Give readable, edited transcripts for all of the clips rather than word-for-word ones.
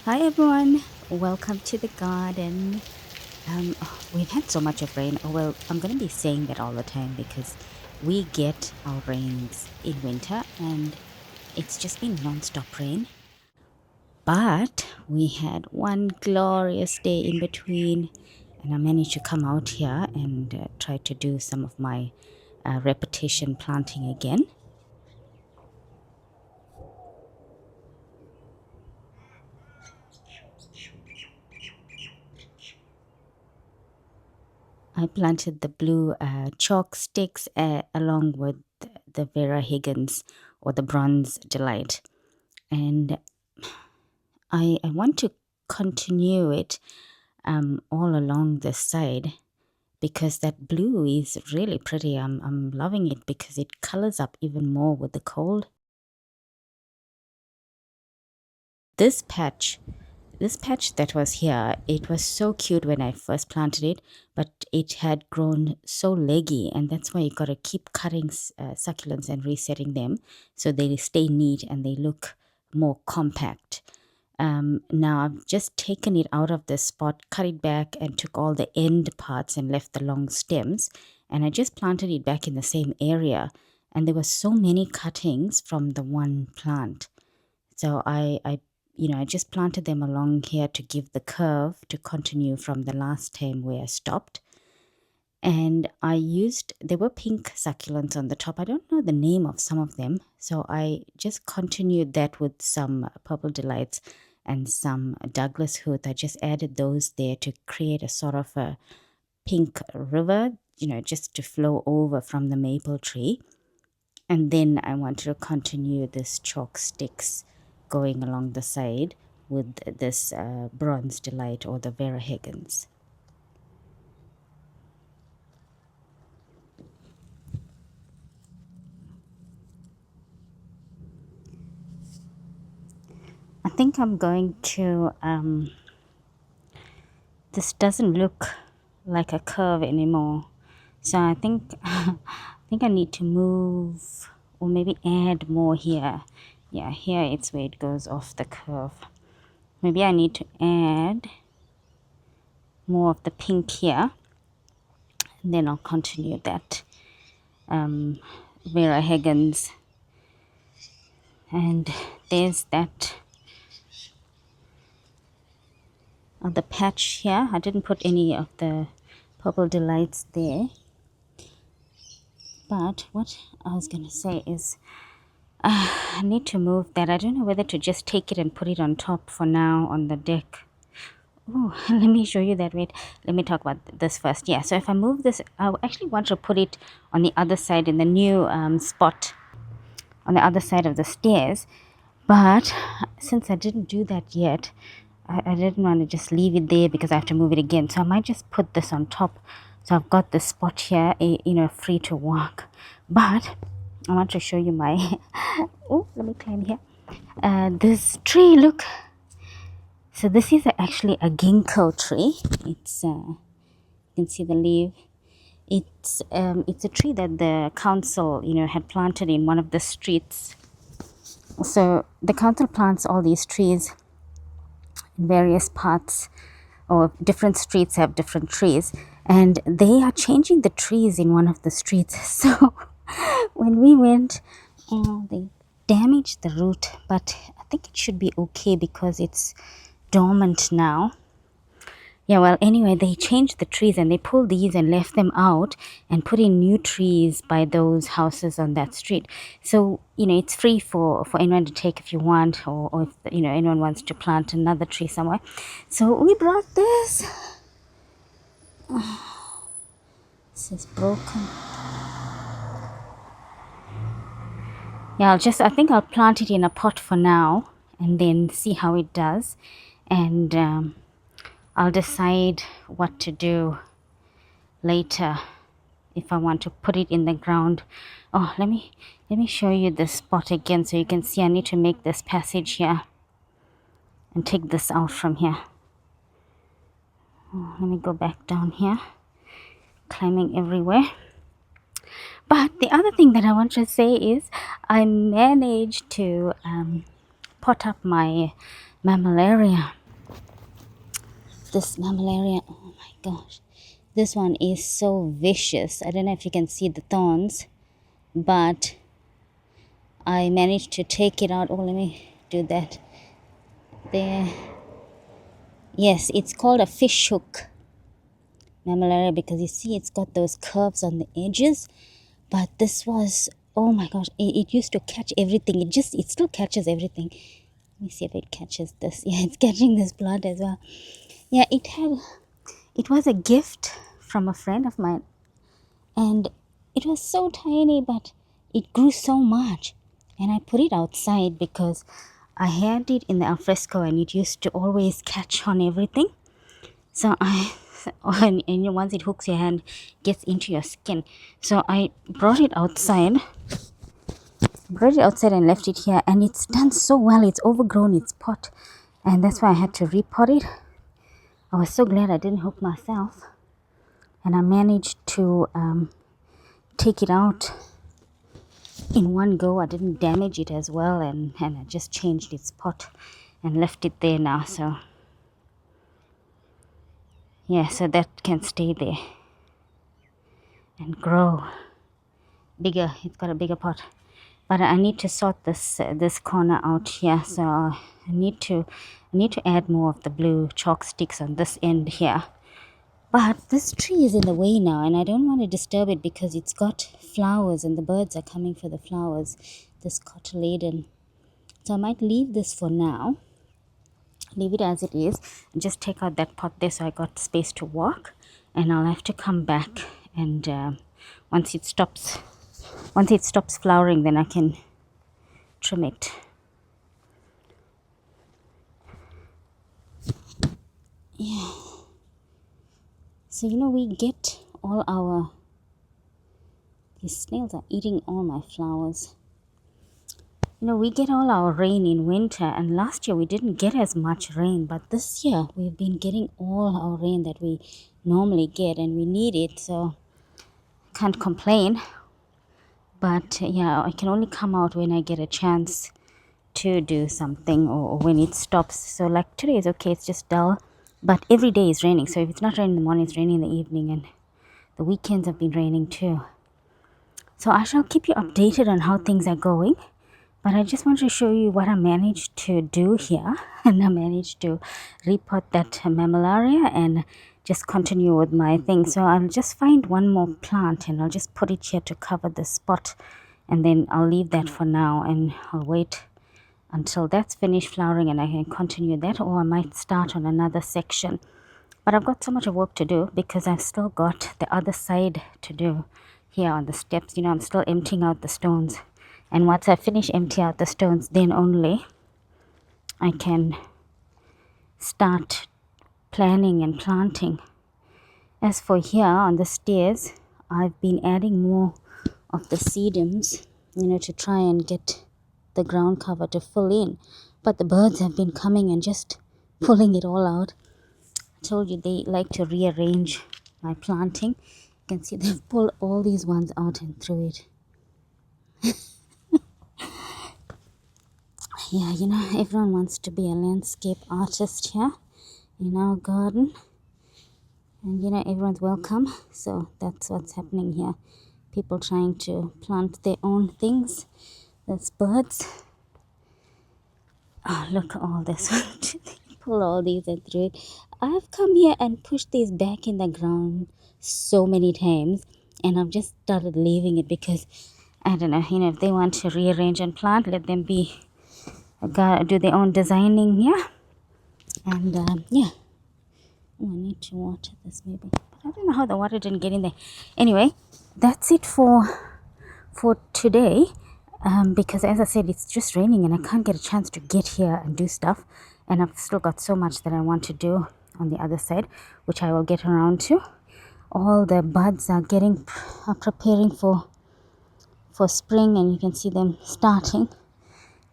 Hi everyone, welcome to the garden. We've had so much of rain. Oh well, I'm gonna be saying that all the time because we get our rains in winter and it's just been non-stop rain. But we had one glorious day in between, and I managed to come out here and try to do some of my repetition planting again. I planted the blue chalk sticks along with the Vera Higgins or the Bronze Delight. And I want to continue it all along this side because that blue is really pretty. I'm loving it because it colors up even more with the cold. This patch that was here, it was so cute when I first planted it, but it had grown so leggy, and that's why you got to keep cutting succulents and resetting them so they stay neat and they look more compact. Now I've just taken it out of the spot, cut it back and took all the end parts and left the long stems, and I just planted it back in the same area, and there were so many cuttings from the one plant. So I just planted them along here to give the curve to continue from the last time where I stopped. And there were pink succulents on the top. I don't know the name of some of them. So I just continued that with some Purple Delights and some Douglas Hoot. I just added those there to create a sort of a pink river, just to flow over from the maple tree. And then I wanted to continue this chalk sticks going along the side with this Bronze Delight or the Vera Higgins. I think I'm going to, this doesn't look like a curve anymore. So I think, I need to move or maybe add more here. Yeah, here it's where it goes off the curve. Maybe I need to add more of the pink here. And then I'll continue that. Vera Higgins. And there's that other patch here. I didn't put any of the Purple Delights there. But what I was going to say is I need to move that. I don't know whether to just take it and put it on top for now on the deck. Oh, let me show you that. Wait, let me talk about this first. Yeah, so if I move this, I actually want to put it on the other side in the new spot on the other side of the stairs. But since I didn't do that yet, I didn't want to just leave it there because I have to move it again. So I might just put this on top. So I've got this spot here, free to walk. But I want to show you my... oh, let me climb here. This tree, look. So this is actually a ginkgo tree. It's you can see the leaf. It's a tree that the council had planted in one of the streets. So the council plants all these trees in various parts, or different streets have different trees, and they are changing the trees in one of the streets. So when we went, they damaged the root, but I think it should be okay because it's dormant now. Yeah, well, anyway, they changed the trees and they pulled these and left them out and put in new trees by those houses on that street. So, it's free for anyone to take if you want, or if, anyone wants to plant another tree somewhere. So we brought this. This is broken. Yeah, I think I'll plant it in a pot for now and then see how it does. And I'll decide what to do later if I want to put it in the ground. Oh, let me show you this spot again so you can see. I need to make this passage here and take this out from here. Oh, let me go back down here, climbing everywhere. But the other thing that I want to say is I managed to pot up my mamallaria. This mamallaria, oh my gosh, this one is so vicious. I don't know if you can see the thorns, but I managed to take it out. Oh, let me do that there. Yes, it's called a fish hook mamallaria because you see it's got those curves on the edges. But this was, oh my gosh, it used to catch everything. It still catches everything. Let me see if it catches this. Yeah, it's catching this blood as well. Yeah, it was a gift from a friend of mine, and it was so tiny, but it grew so much. And I put it outside because I had it in the alfresco and it used to always catch on everything. So and once it hooks your hand, gets into your skin. So I brought it outside and left it here, and it's done so well. It's overgrown its pot, and that's why I had to repot it. I was so glad I didn't hook myself, and I managed to take it out in one go. I didn't damage it as well, and I just changed its pot and left it there now. So yeah, so that can stay there and grow bigger. It's got a bigger pot, but I need to sort this corner out here. So I need to add more of the blue chalk sticks on this end here. But this tree is in the way now, and I don't want to disturb it because it's got flowers and the birds are coming for the flowers, this cotyledon. So I might leave this for now, leave it as it is, and just take out that pot there so I got space to walk. And I'll have to come back, and once it stops flowering, then I can trim it. Yeah. So we get all these snails are eating all my flowers. We get all our rain in winter, and last year we didn't get as much rain, but this year we've been getting all our rain that we normally get, and we need it, so can't complain. But yeah, I can only come out when I get a chance to do something, or when it stops. So like today is okay, it's just dull, but every day is raining. So if it's not raining in the morning, it's raining in the evening, and the weekends have been raining too. So I shall keep you updated on how things are going. But I just want to show you what I managed to do here. And I managed to repot that mamallaria and just continue with my thing. So I'll just find one more plant and I'll just put it here to cover the spot. And then I'll leave that for now, and I'll wait until that's finished flowering and I can continue that, or I might start on another section. But I've got so much work to do because I've still got the other side to do here on the steps. I'm still emptying out the stones. And once I finish empty out the stones, then only I can start planning and planting. As for here on the stairs, I've been adding more of the sedums, to try and get the ground cover to fill in. But the birds have been coming and just pulling it all out. I told you they like to rearrange my planting. You can see they've pulled all these ones out and threw it. Yeah, everyone wants to be a landscape artist here in our garden. And, everyone's welcome. So that's what's happening here. People trying to plant their own things. There's birds. Oh, look at all this. Pull all these and throw it. I've come here and pushed these back in the ground so many times. And I've just started leaving it because, I don't know, if they want to rearrange and plant, let them be. Do their own designing here. And yeah. Oh, I need to water this maybe. But I don't know how the water didn't get in there. Anyway, that's it for today. Because as I said, it's just raining and I can't get a chance to get here and do stuff. And I've still got so much that I want to do on the other side, which I will get around to. All the buds are preparing for spring, and you can see them starting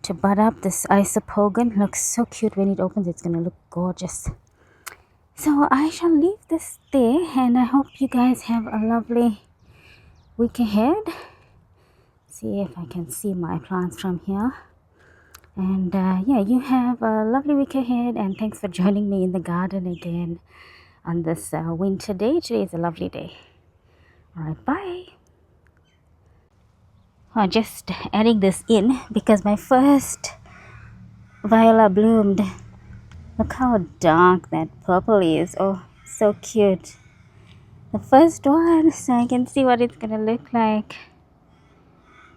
to bud up. This isopogon looks so cute when it opens. It's going to look gorgeous. So I shall leave this there, and I hope you guys have a lovely week ahead. See if I can see my plants from here. And yeah, you have a lovely week ahead, and thanks for joining me in the garden again on this winter day. Today is a lovely day. All right, bye. Just adding this in because my first viola bloomed. Look how dark that purple is. Oh, so cute. The first one, so I can see what it's gonna look like.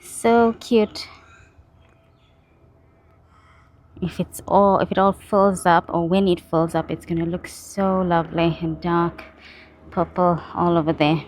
So cute. If it all fills up, or when it fills up, it's gonna look so lovely and dark purple all over there.